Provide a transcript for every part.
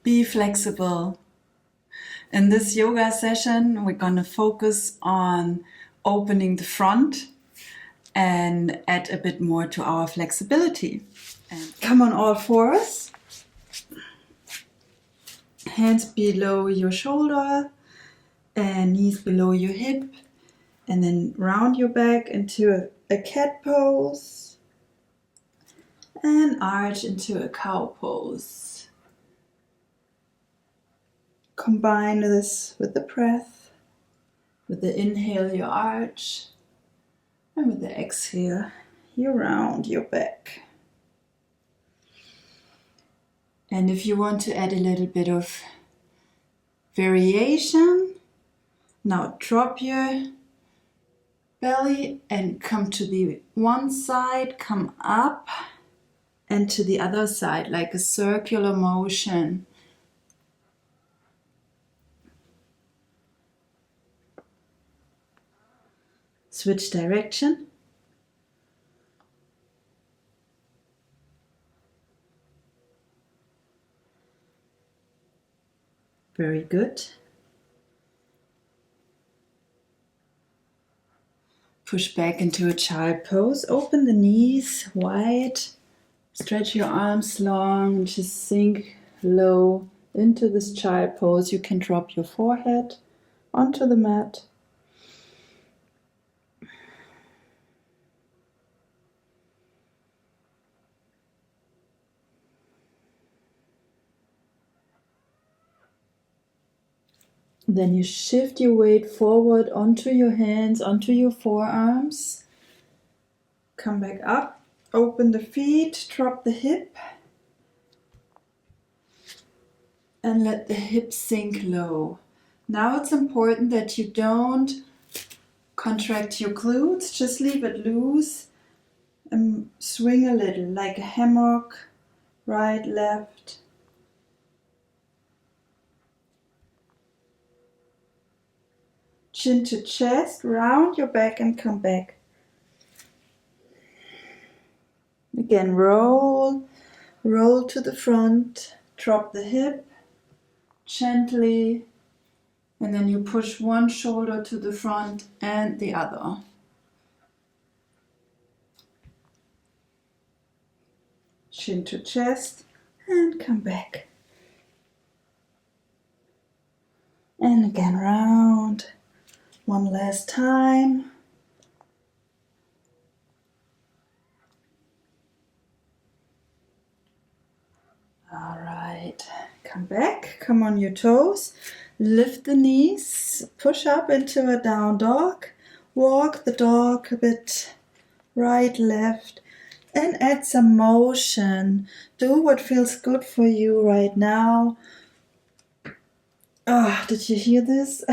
Be flexible. In this yoga session, we're going to focus on opening the front and add a bit more to our flexibility. And come on all fours. Hands below your shoulder and knees below your hip. And then round your back into a cat pose. And arch into a cow pose. Combine this with the breath. With the inhale, you arch. And with the exhale, you round your back. And if you want to add a little bit of variation, now drop your belly and come to the one side, come up and to the other side like a circular motion. Switch direction. Very good. Push back into a child pose. Open the knees wide. Stretch your arms long and just sink low into this child pose. You can drop your forehead onto the mat. Then you shift your weight forward onto your hands, onto your forearms. Come back up, open the feet, drop the hip. And let the hip sink low. Now it's important that you don't contract your glutes, just leave it loose and swing a little like a hammock, right, left. Chin to chest, round your back and come back. Again, roll to the front, drop the hip gently, and then you push one shoulder to the front and the other. Chin to chest and come back. And again, round. One last time. All right, come back, come on your toes, lift the knees, push up into a down dog, walk the dog a bit right, left, and add some motion. Do what feels good for you right now. Oh, did you hear this?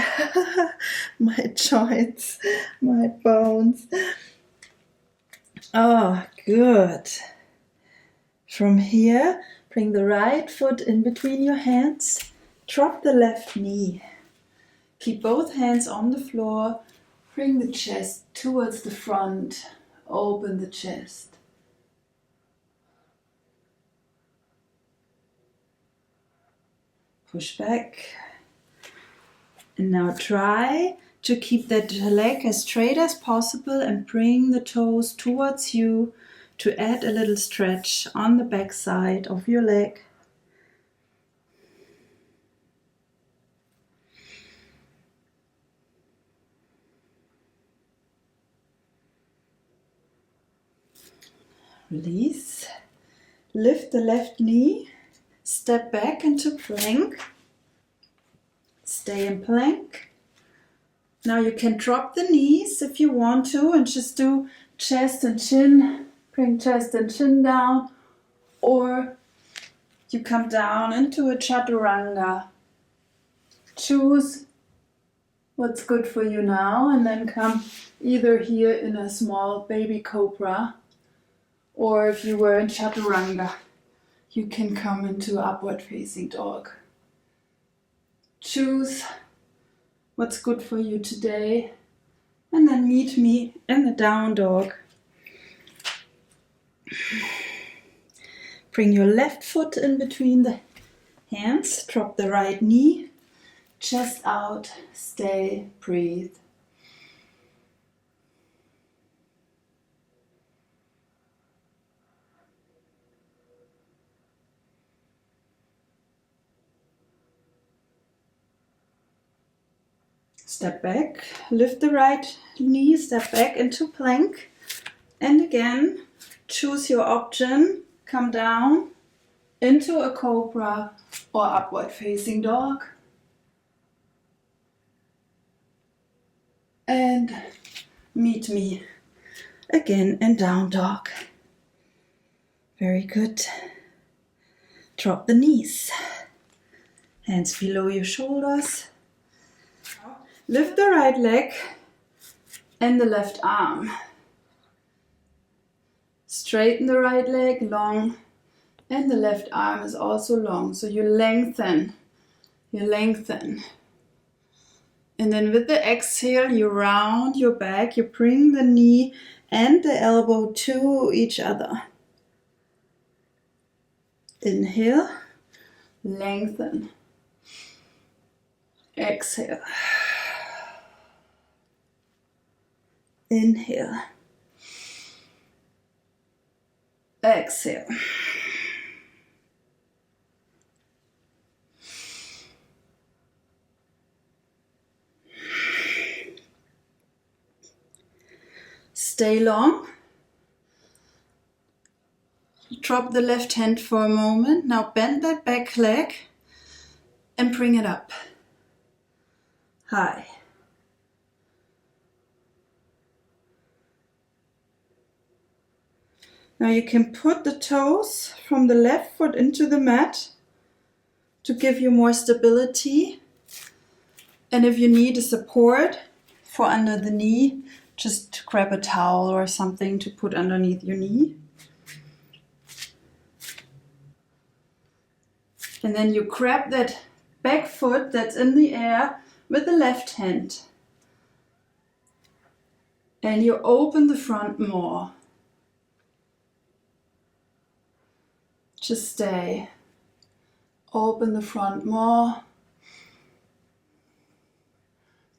My joints, my bones. Oh, good. From here, bring the right foot in between your hands. Drop the left knee. Keep both hands on the floor. Bring the chest towards the front. Open the chest. Push back. And now try to keep that leg as straight as possible and bring the toes towards you to add a little stretch on the back side of your leg. Release. Lift the left knee. Step back into plank. Stay in plank. Now you can drop the knees if you want to and just do chest and chin. Bring chest and chin down. Or you come down into a chaturanga. Choose what's good for you now and then come either here in a small baby cobra, or if you were in chaturanga, you can come into upward facing dog. Choose what's good for you today and then meet me in the down dog. Bring your left foot in between the Hands, drop the right knee, chest out, stay, breathe. Step back, lift the right knee, step back into plank. And again, choose your option, come down into a cobra or upward facing dog. And meet me again in down dog. Very good. Drop the knees. Hands below your shoulders. Lift the right leg and the left arm. Straighten the right leg, long, and the left arm is also long. So you lengthen. And then with the exhale, you round your back, you bring the knee and the elbow to each other. Inhale, lengthen. Exhale. Inhale. Exhale. Stay long. Drop the left hand for a moment. Now bend that back leg and bring it up. High. Now you can put the toes from the left foot into the mat to give you more stability. And if you need a support for under the knee, just grab a towel or something to put underneath your knee. And then you grab that back foot that's in the air with the left hand. And you open the front more. Just stay. Open the front more.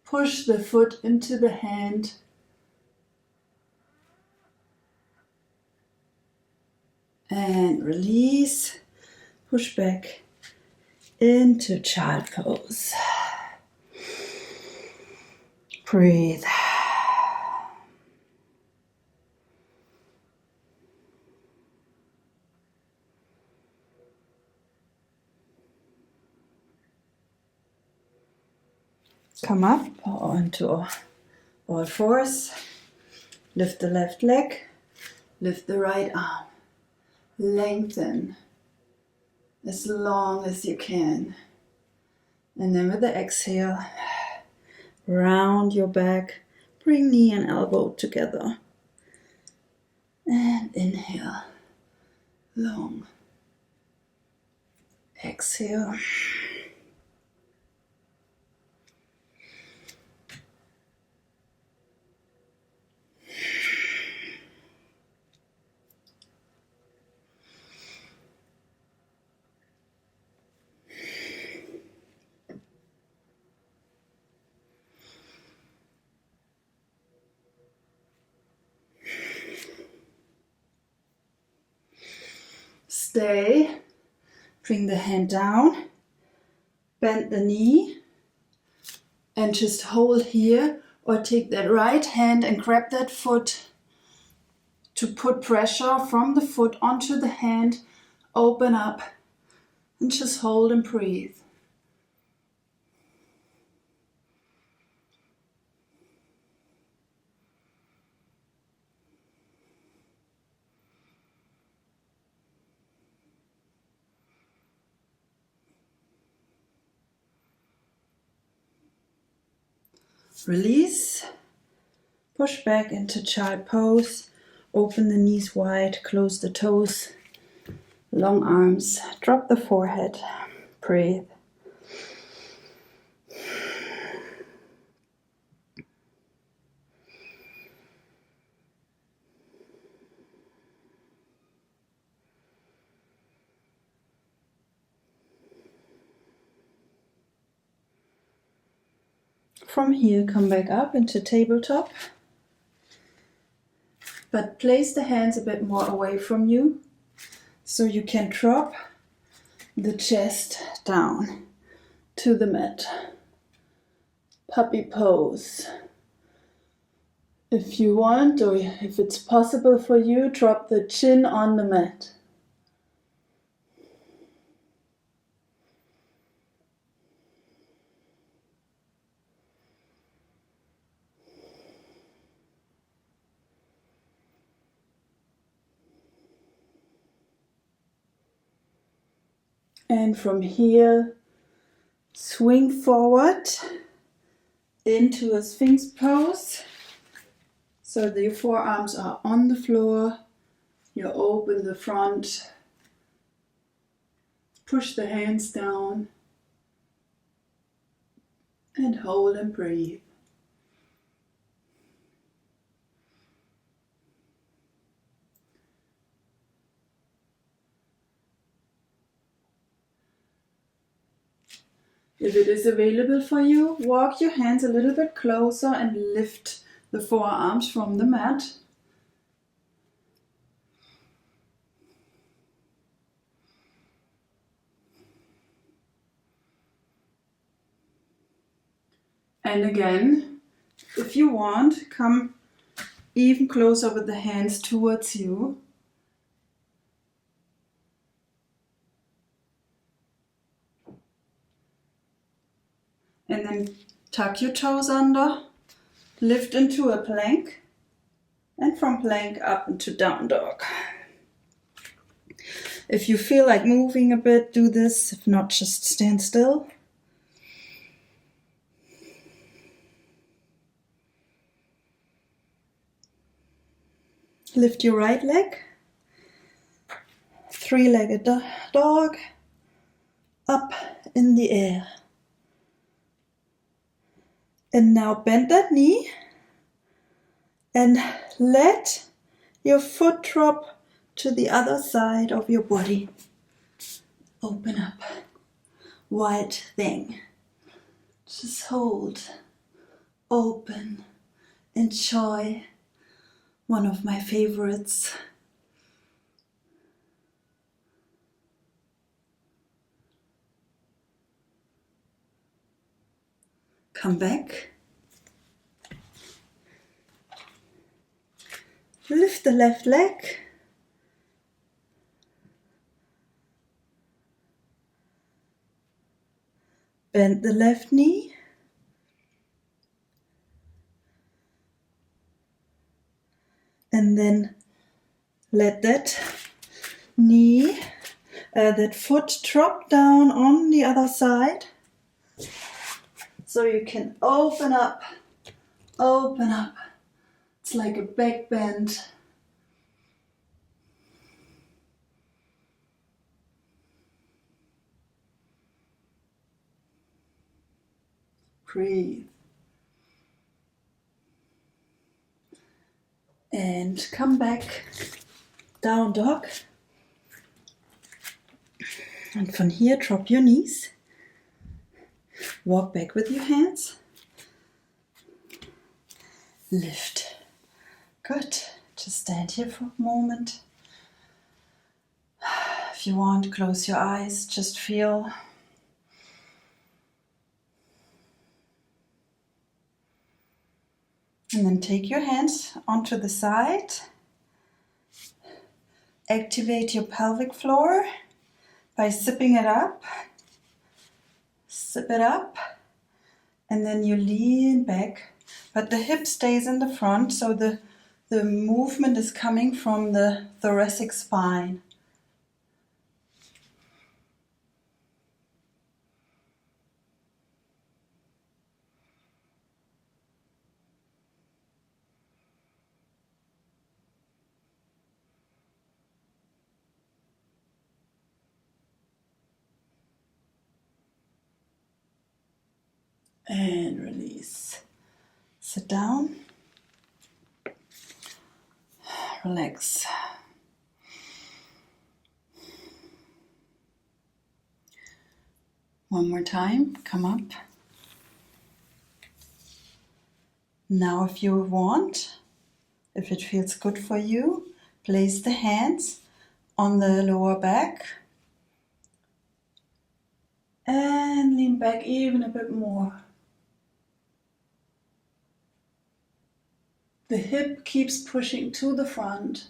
Push the foot into the hand. And release. Push back into child pose. Breathe. Come up onto all fours. Lift the left leg. Lift the right arm. Lengthen as long as you can. And then with the exhale, round your back. Bring knee and elbow together. And inhale. Long. Exhale. Stay. Bring the hand down. Bend the knee. And just hold here or take that right hand and grab that foot to put pressure from the foot onto the hand. Open up and just hold and breathe. Release, push back into child pose, open the knees wide, close the toes, long arms, drop the forehead, breathe. From here, come back up into tabletop. But place the hands a bit more away from you so you can drop the chest down to the mat. Puppy pose. If you want, or if it's possible for you, drop the chin on the mat. And from here, swing forward into a Sphinx pose. So your forearms are on the floor. You open the front. Push the hands down. And hold and breathe. If it is available for you, walk your hands a little bit closer and lift the forearms from the mat. And again, if you want, come even closer with the hands towards you. And then tuck your toes under, lift into a plank, and from plank up into down dog. If you feel like moving a bit, do this. If not, just stand still. Lift your right leg, three-legged dog, up in the air. And now bend that knee and let your foot drop to the other side of your body. Open up. Wild thing. Just hold. Open. Enjoy. One of my favorites. Come back. Lift the left leg. Bend the left knee. And then let that knee, that foot drop down on the other side. So you can open up, open up. It's like a back bend. Breathe. And come back, down dog. And from here, drop your knees. Walk back with your hands. Lift. Good. Just stand here for a moment. If you want, close your eyes. Just feel. And then take your hands onto the side. Activate your pelvic floor by zipping it up. Zip it up. And then you lean back. But the hip stays in the front, so the movement is coming from the thoracic spine. And release. Sit down. Relax. One more time. Come up. Now if you want, if it feels good for you, place the hands on the lower back and lean back even a bit more. The hip keeps pushing to the front.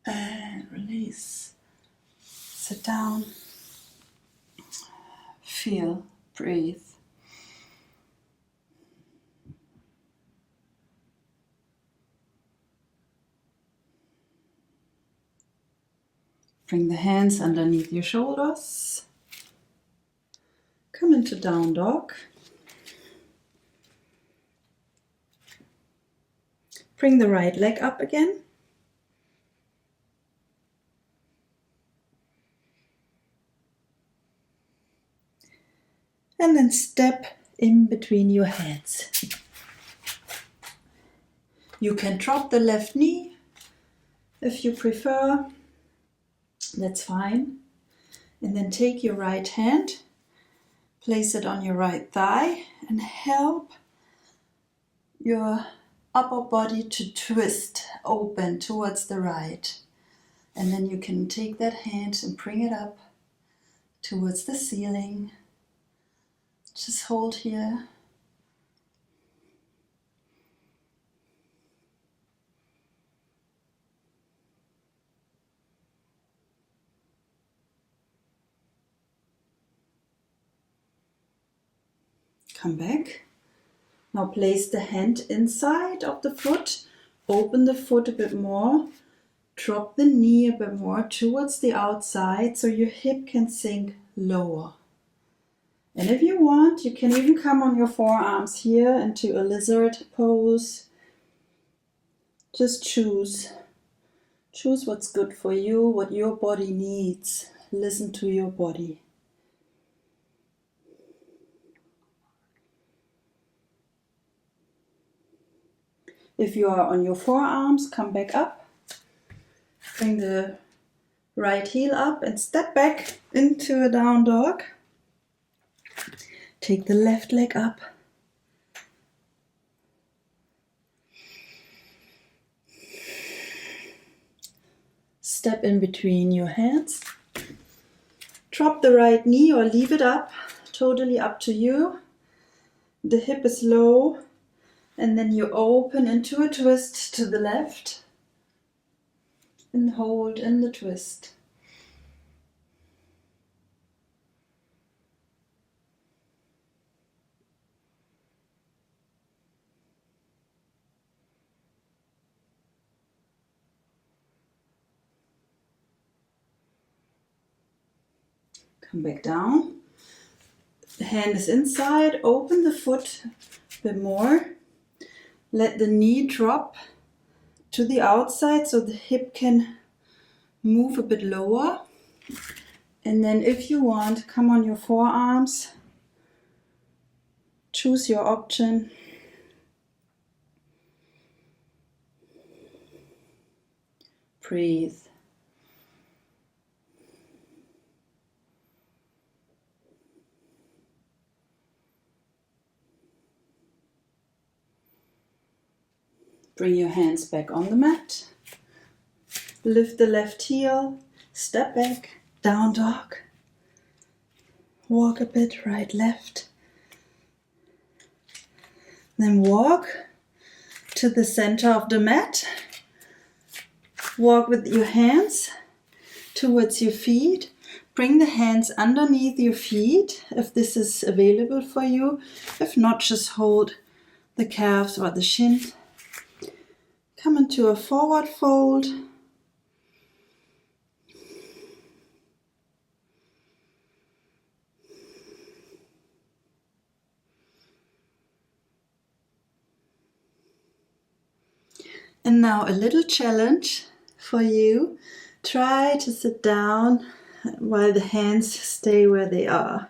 And release. Sit down. Feel, breathe. Bring the hands underneath your shoulders. Come into down dog. Bring the right leg up again. And then step in between your hands. You can drop the left knee if you prefer. That's fine. And then take your right hand, place it on your right thigh and help your upper body to twist open towards the right. And then you can take that hand and bring it up towards the ceiling. Just hold here. Come back. Now place the hand inside of the foot. Open the foot a bit more. Drop the knee a bit more towards the outside so your hip can sink lower. And if you want, you can even come on your forearms here into a lizard pose. Just choose. Choose what's good for you, what your body needs. Listen to your body. If you are on your forearms, come back up. Bring the right heel up and step back into a down dog. Take the left leg up. Step in between your hands. Drop the right knee or leave it up, totally up to you. The hip is low and then you open into a twist to the left and hold in the twist. Come back down. The hand is inside. Open the foot a bit more. Let the knee drop to the outside so the hip can move a bit lower. And then if you want, come on your forearms. Choose your option. Breathe. Bring your hands back on the mat. Lift the left heel. Step back. Down dog. Walk a bit right, left. Then walk to the center of the mat. Walk with your hands towards your feet. Bring the hands underneath your feet if this is available for you. If not, just hold the calves or the shin. Come into a forward fold. And now a little challenge for you. Try to sit down while the hands stay where they are.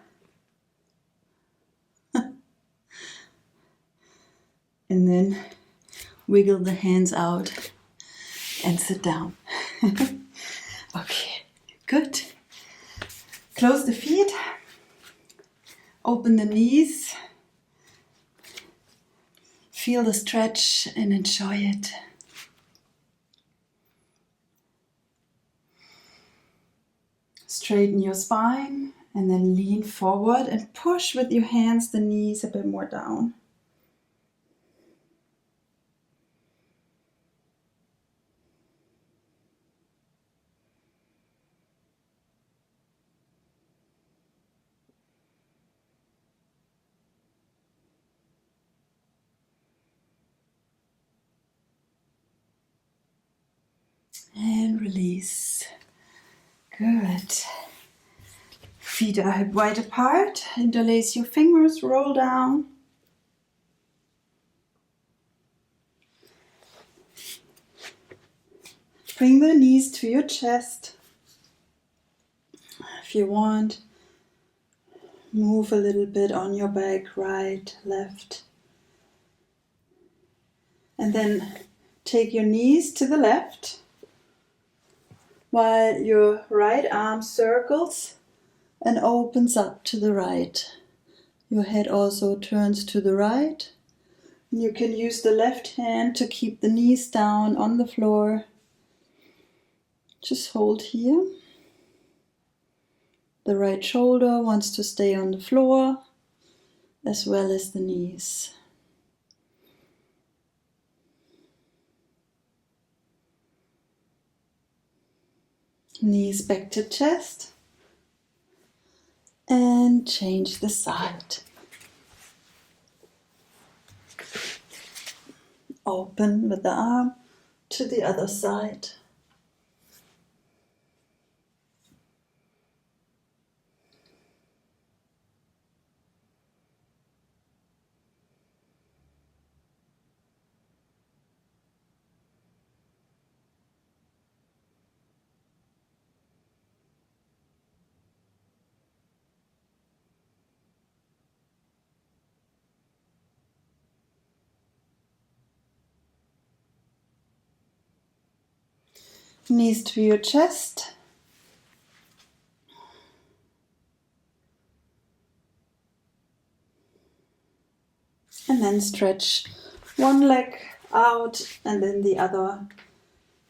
And then wiggle the hands out and sit down. Okay, good. Close the feet. Open the knees. Feel the stretch and enjoy it. Straighten your spine and then lean forward and push with your hands the knees a bit more down. And release. Good. Feet are hip wide apart. Interlace your fingers, roll down. Bring the knees to your chest. If you want, move a little bit on your back, right, left. And then take your knees to the left while your right arm circles and opens up to the right. Your head also turns to the right. And you can use the left hand to keep the knees down on the floor. Just hold here. The right shoulder wants to stay on the floor, as well as the knees. Knees back to chest. And change the side. Open with the arm to the other side. Knees to your chest. And then stretch one leg out and then the other.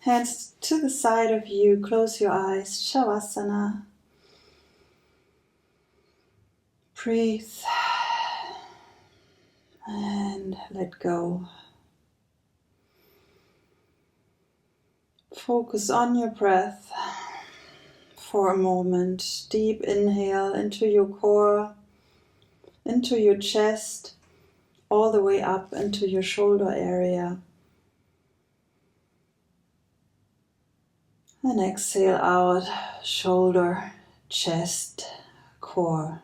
Hands to the side of you. Close your eyes. Shavasana. Breathe. And let go. Focus on your breath for a moment. Deep inhale into your core, into your chest, all the way up into your shoulder area. And exhale out, shoulder, chest, core.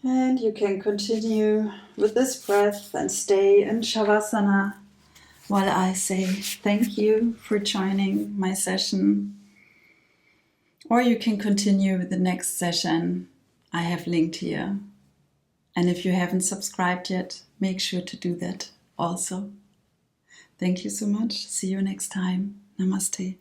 And you can continue with this breath and stay in Shavasana while I say thank you for joining my session. Or you can continue with the next session I have linked here. And if you haven't subscribed yet, make sure to do that also. Thank you so much. See you next time. Namaste.